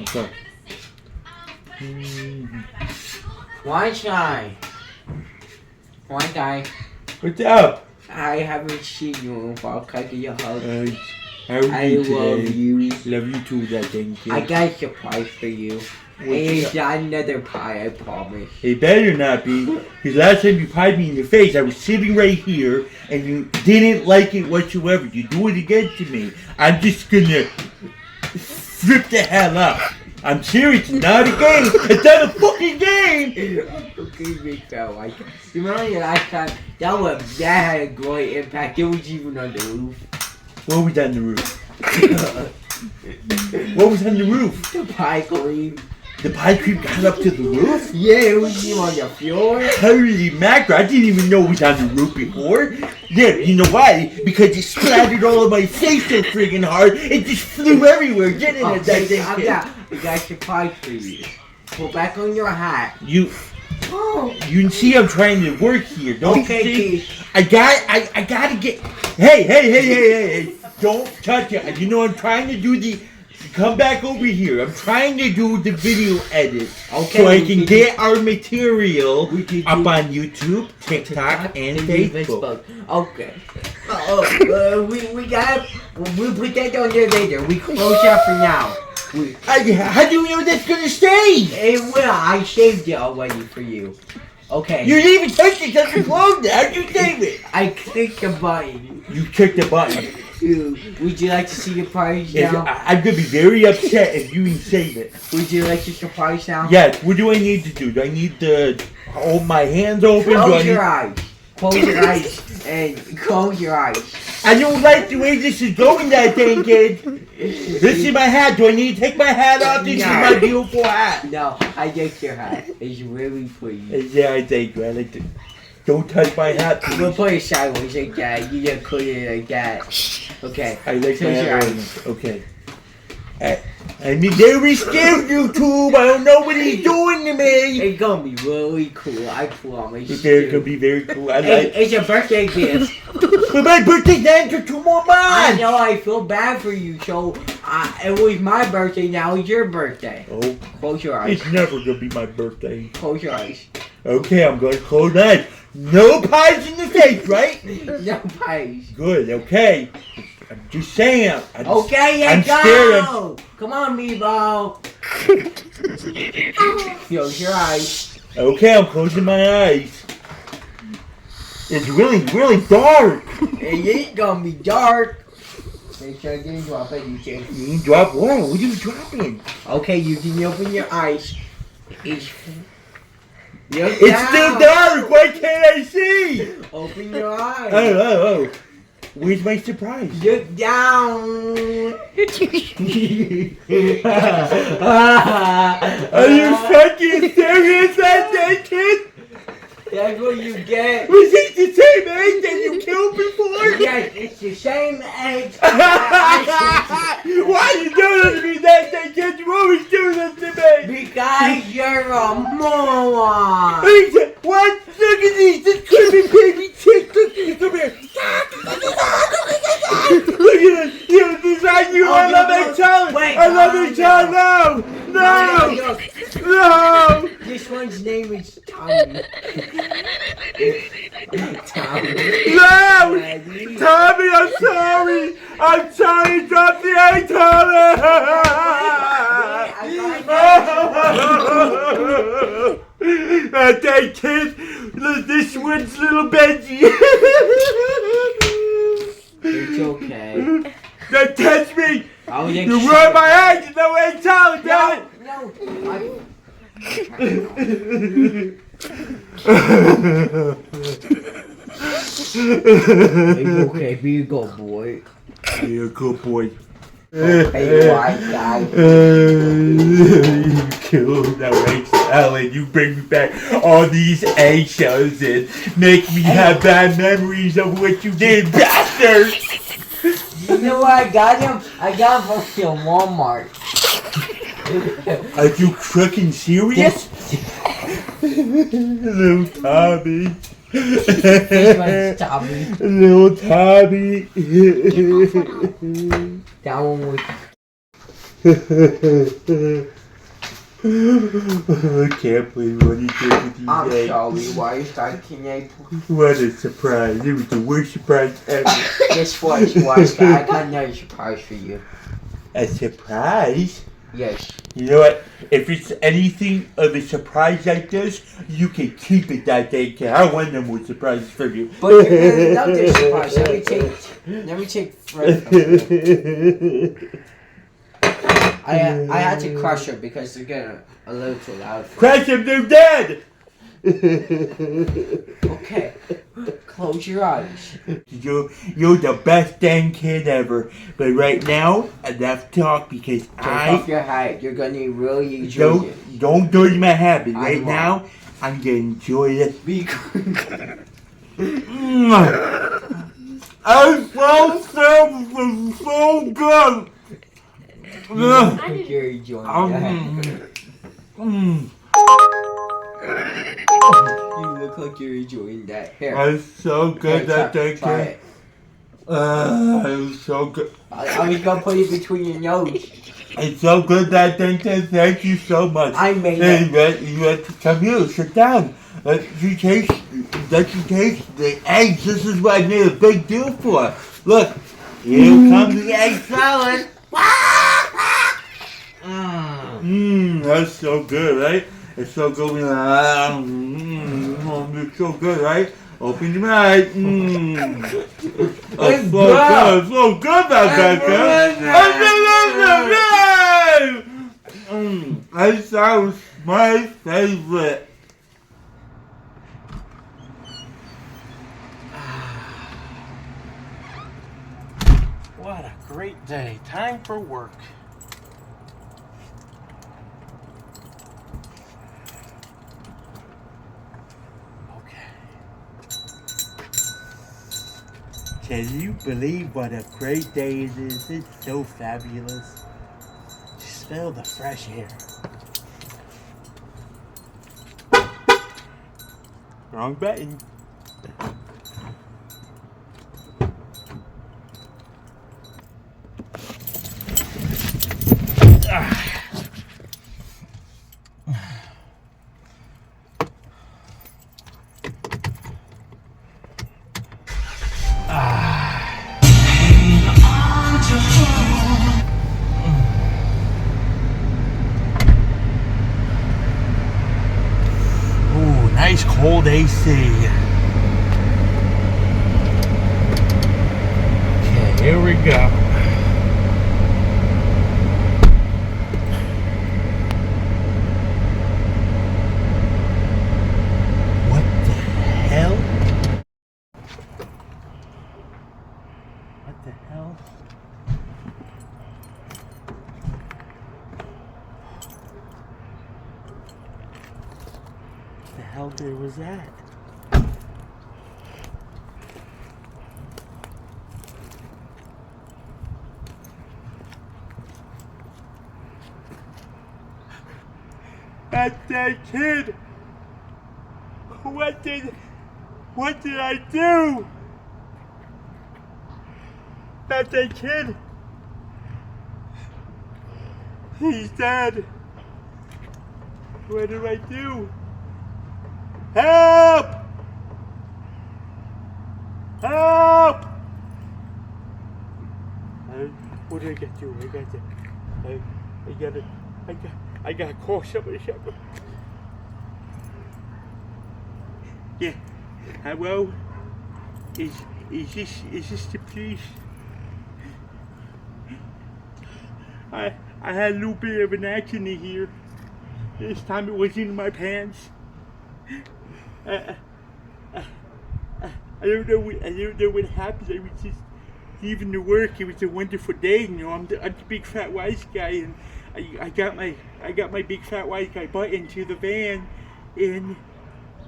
What's up? Wise guy. What's up? I haven't seen you in a while. Can I get you a hug? How are I you today? love you. Love you too, that thing, kid. I got a surprise for you. And it's not another pie, I promise. It better not be, because last time you pied me in the face, I was sitting right here, and you didn't like it whatsoever. You do it again to me. I'm just gonna flip the hell out. I'm serious, it's not a game. It's not a fucking game. Okay, big fella. You remember the last time? That had a great impact. It was even on the roof. What was on the roof? What was on the roof? The pie cream. The pie cream got up to the roof? Yeah, it was even on the floor. Holy mackerel, I didn't even know it was on the roof before. Yeah, you know why? Because it splattered all of my face so friggin' hard, it just flew everywhere. Get in it, that thing. I got a surprise for you. Put back on your hat. You can see I'm trying to work here, don't you see? I gotta get... Hey. Don't touch it. You know I'm trying to do the... Come back over here. I'm trying to do the video edit. Okay. So I can get our material up on YouTube, TikTok, and Facebook. Okay. We'll put that on there later. We close up for now. How do you know that's gonna stay? It will. I saved it already for you. Okay. You didn't even touch it because it's closed. How'd you save it? I clicked the button. You clicked the button. Would you like to see your prize now? I'm gonna be very upset if you didn't save it. Would you like to see your prize now? Yes. What do I need to do? Do I need to hold my hands open? Close your eyes. Close your eyes and close your eyes. I don't like the way this is going, that thing, kid. This is my hat. Do I need to take my hat off? This is my beautiful hat. No, I like your hat. It's really pretty. Yeah, I think I like to. Don't touch my hat, please. We'll put it sideways like that. You just put it like that. Okay. I like my hat. Okay. I'm very scared, YouTube. I don't know what he's doing to me. It's gonna be really cool. I promise. It's gonna be very cool. It's a birthday gift. But my birthday's after 2 more months. I know. I feel bad for you. So it was my birthday. Now it's your birthday. Oh. Close your eyes. It's never gonna be my birthday. Close your eyes. Okay, I'm gonna close my eyes. No pies in the face, right? No pies. Good. Okay. I'm just saying. Okay, I'm go. Come on, Meebo. Close your eyes. Okay, I'm closing my eyes. It's really, really dark. It ain't gonna be dark. Make sure I didn't drop anything. You didn't drop what? What are you dropping? Okay, you can open your eyes. It's still dark. Why can't I see? Open your eyes. Oh. Where's my surprise? Look down. Are you fucking serious, that kid? That's what you get. Was it the same egg that you killed before? Yes, it's the same egg. Why are you doing this to me, that kid? You always do this to me. Because you're a moron. What? Look at these. This creepy baby chick. Look at this. Come here. Look at this. You design you. I love that child. I love that child now. No. This one's name is Tommy. Tommy. No. Tommy, I'm sorry. Drop the egg, Tommy. That kid. This one's little Benji. It's okay. Don't touch me. You ruined my eggs. No egg salad, damn it. No. It's okay, be a good boy. Be a good boy. Hey, white guy. You killed that egg salad. You bring me back all these eggshells and make me have bad memories of what you did, bastard. You know what I got him? I got him from Walmart. Are you fucking serious? Little Tommy. Little Tommy. That one was I can't believe what you did with these I'm eggs. sorry, Wise Guy. Can I... What a surprise. It was the worst surprise ever. Guess what, Wise Guy? I got another surprise for you. A surprise? Yes. You know what? If it's anything of a surprise like this, you can keep it that day. I want no more surprises from you. But there's another surprise. Let me take Fred from you. I had to crush her because they're getting a little too loud. Crush them, they're dead! Okay, close your eyes. You're the best dang kid ever. But right now, enough talk because Take off your hat. You're gonna really enjoy it. Don't dirty my habit. Right now, I'm gonna enjoy this. I felt so good. You're enjoying that. You look like you're enjoying that. Here. It's so good that try kid. it. It's so good. I was gonna put it between your nose. It's so good that thing. Thank you so much. I made it. it. You come here, sit down. Let you taste the eggs. This is what I made a big deal for. Look, here comes the egg salad. That's so good, right? It's so good. It's so good, right? Open your mouth. It's so good. It's so good, that That sounds my favorite. What a great day. Time for work. Can you believe what a great day it is? It's so fabulous. Smell the fresh air. Wrong button. Nice cold AC. Okay, here we go. What the hell? What the hell? The hell there was that? That's that kid. What did I do? That's that kid. He's dead. What do I do? Help! Help! What do I got to do? I gotta call somebody. Yeah. Hello? Is this the police? I had a little bit of an accident here. This time it was in my pants. I don't know what happened. I was just leaving to work. It was a wonderful day, you know. I'm the big fat wise guy, and I got my big fat wise guy butt into the van, and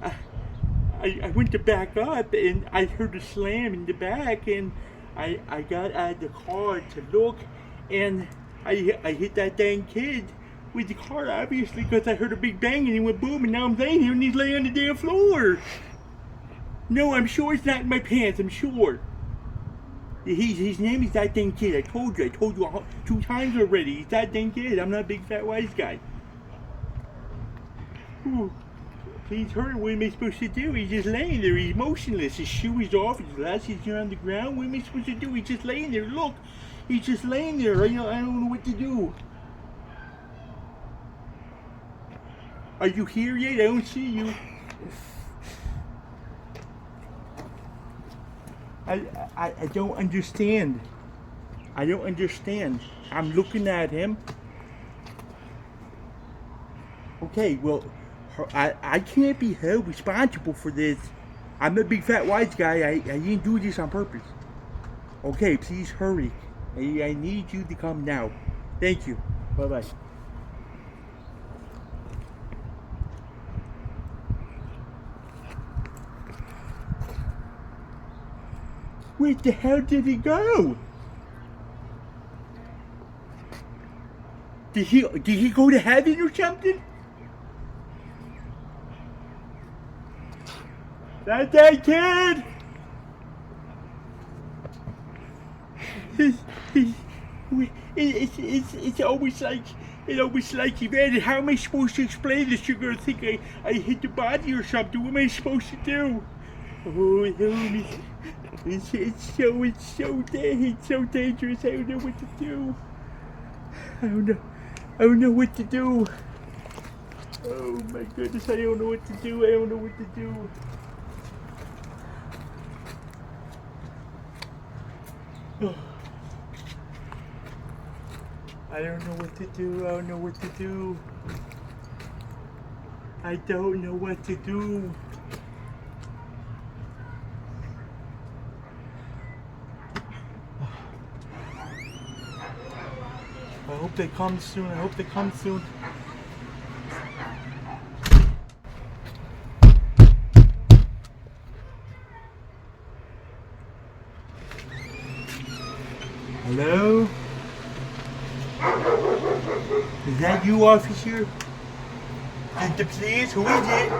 I went to back up, and I heard a slam in the back, and I got out of the car to look, and I hit that dang kid with the car, obviously, because I heard a big bang and he went boom, and now I'm laying here and he's laying on the damn floor. No, I'm sure it's not in my pants, I'm sure. His name is that dang kid. I told you 2 times already. He's that dang kid. I'm not a big fat wise guy. Ooh. Please hurry. What am I supposed to do? He's just laying there. He's motionless. His shoe is off. His glasses are on the ground. What am I supposed to do? He's just laying there. Look. He's just laying there. I don't know what to do. Are you here yet? I don't see you. I don't understand. I don't understand. I'm looking at him. Okay, well, I can't be held responsible for this. I'm a big fat wise guy. I didn't do this on purpose. Okay, please hurry. I need you to come now. Thank you. Bye-bye. Where the hell did he go? Did he go to heaven or something? That kid! It's always like man, how am I supposed to explain this? You're gonna think I hit the body or something. What am I supposed to do? Oh, it's so dangerous. I don't know what to do. I don't know what to do. Oh my goodness, I don't know what to do. I don't know what to do. Oh. I don't know what to do. I don't know what to do. I don't know what to do. I hope they come soon. I hope they come soon. Hello? Is that you, officer? Is the police? Who is it?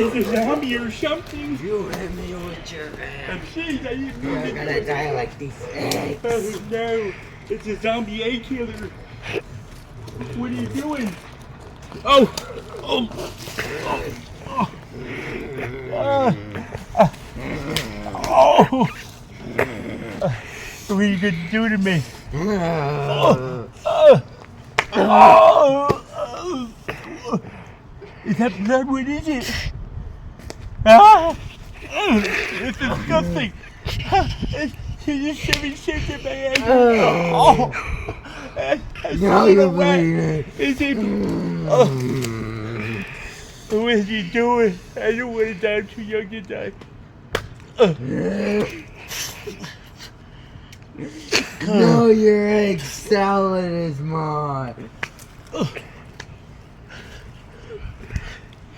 It's a zombie or something. You hit me with your I'm saying I didn't mean You're to gonna die like these eggs. Oh no, it's a zombie egg killer. What are you doing? Oh! What are you gonna do to me? Is that blood? What is it? It's disgusting. It's shoving shit in my head. Now you're bleeding. Is it? What is he doing? I don't want to die. I'm too young to die. No, your egg salad is mine.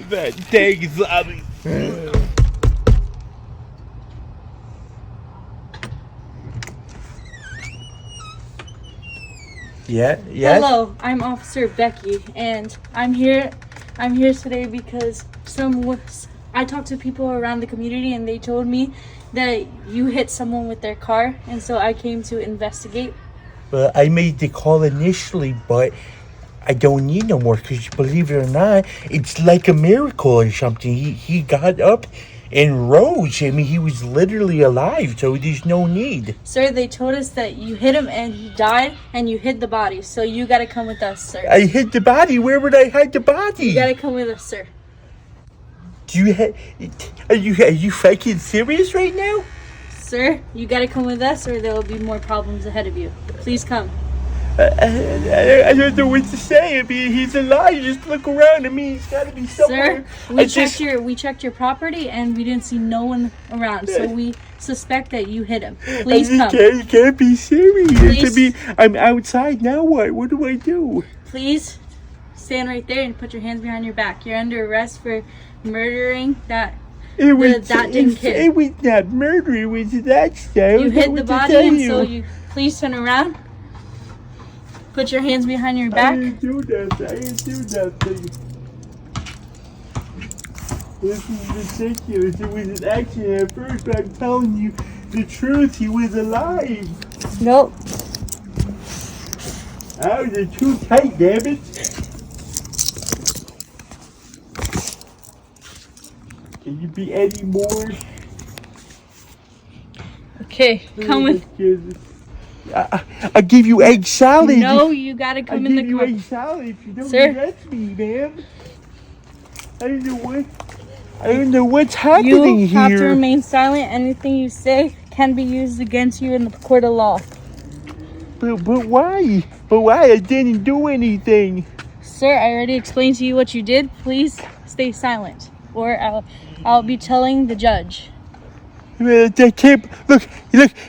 That dang zombie. Yeah. Hello, I'm Officer Becky, and I'm here today because I talked to people around the community, and they told me that you hit someone with their car, and so I came to investigate. Well, I made the call initially, but I don't need no more because, believe it or not, it's like a miracle or something. He got up and rose. I mean, he was literally alive, so there's no need. Sir, they told us that you hit him and he died, and you hid the body, so you gotta come with us, sir. I hid the body? Where would I hide the body? You gotta come with us, sir. Are you fucking serious right now? Sir, you gotta come with us, or there will be more problems ahead of you. Please come. I don't know what to say. I mean, he's alive. Just look around. I mean, he's got to be somewhere. Sir, we checked your property and we didn't see no one around, so we suspect that you hit him. Please come. You can't be serious. Please. I mean, I'm outside now. What do I do? Please stand right there and put your hands behind your back. You're under arrest for murdering that dang kid. It was not murder. It was that stuff. You hit the body, and so you please turn around. Put your hands behind your I back. didn't do nothing. I didn't do nothing. This is ridiculous. It was an accident at first, but I'm telling you the truth. He was alive. Nope. Oh, they're too tight, damn it. Can you be any more? Okay, come with. I'll give you egg salad. No, you gotta come in the I'll give you car. egg salad if you don't Sir. arrest me, man. I don't know what's happening You here. have to remain silent. Anything you say can be used against you in the court of law. But why? But why? I didn't do anything. Sir, I already explained to you what you did. Please stay silent, or I'll be telling the judge. That kid, look,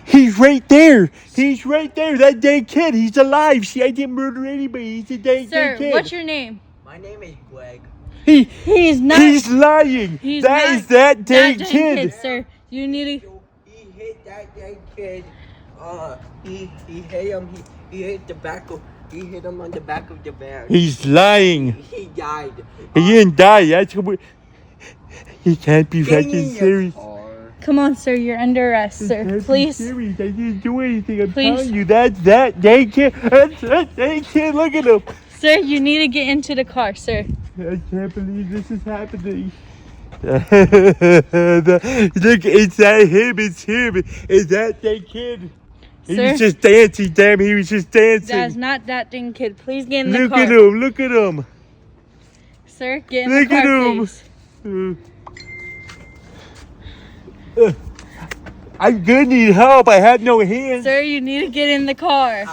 he's right there. He's right there. That dead kid, he's alive. See, I didn't murder anybody. He's a dead Sir, kid. what's your name? My name is Greg. He's not. He's lying. He's That not is that dead dead kid. Sir. You need to. He hit that dead kid. He hit him. He hit the back of. He hit him on the back of the van. He's lying. He died. He didn't die. That's what he can't be Get in fucking your serious. car. Come on, sir. You're under arrest, He sir. can't be Please. serious. I didn't do anything. I'm Please. telling you. That's that dead kid. That's that dead kid. Look at him. Sir, you need to get into the car, sir. I can't believe this is happening. Look, it's that him. It's him. It's that dead kid. He Sir? was just dancing, damn. He was just dancing. That's not that dang kid. Please get in the Look car. at him. Look at him. Sir, get in Look the at car, him. please. I'm gonna need help. I have no hands. Sir, you need to get in the car.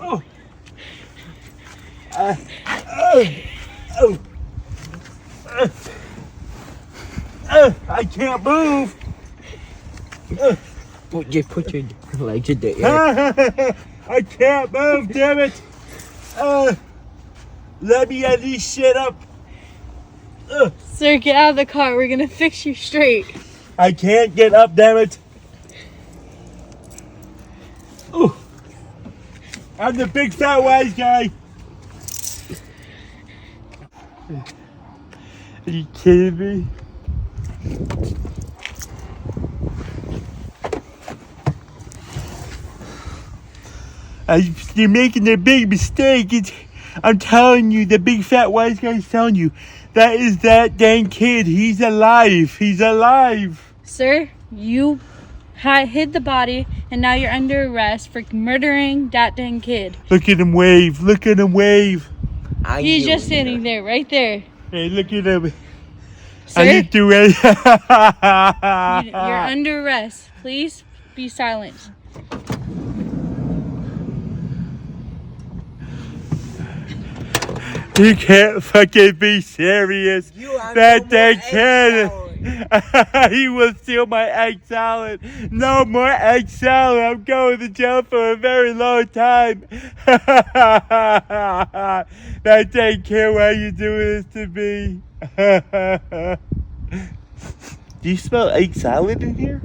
Oh. I can't move. Just put your legs in the air. I can't move, damn it. Let me at least sit up. Sir, get out of the car. We're gonna fix you straight. I can't get up, damn it. Ooh. I'm the big fat wise guy. Are you kidding me? You're making a big mistake. I'm telling you, the big fat wise guy's telling you, that is that dang kid. He's alive. He's alive. Sir, you hid the body, and now you're under arrest for murdering that dang kid. Look at him wave. Look at him wave. He's just standing there, right there. Hey, look at him. Sir, I didn't do it. you're under arrest. Please be silent. You can't fucking be serious. That dang kid. He will steal my egg salad. No more egg salad. I'm going to jail for a very long time. That dang kid, why are you doing this to me? Do you smell egg salad in here?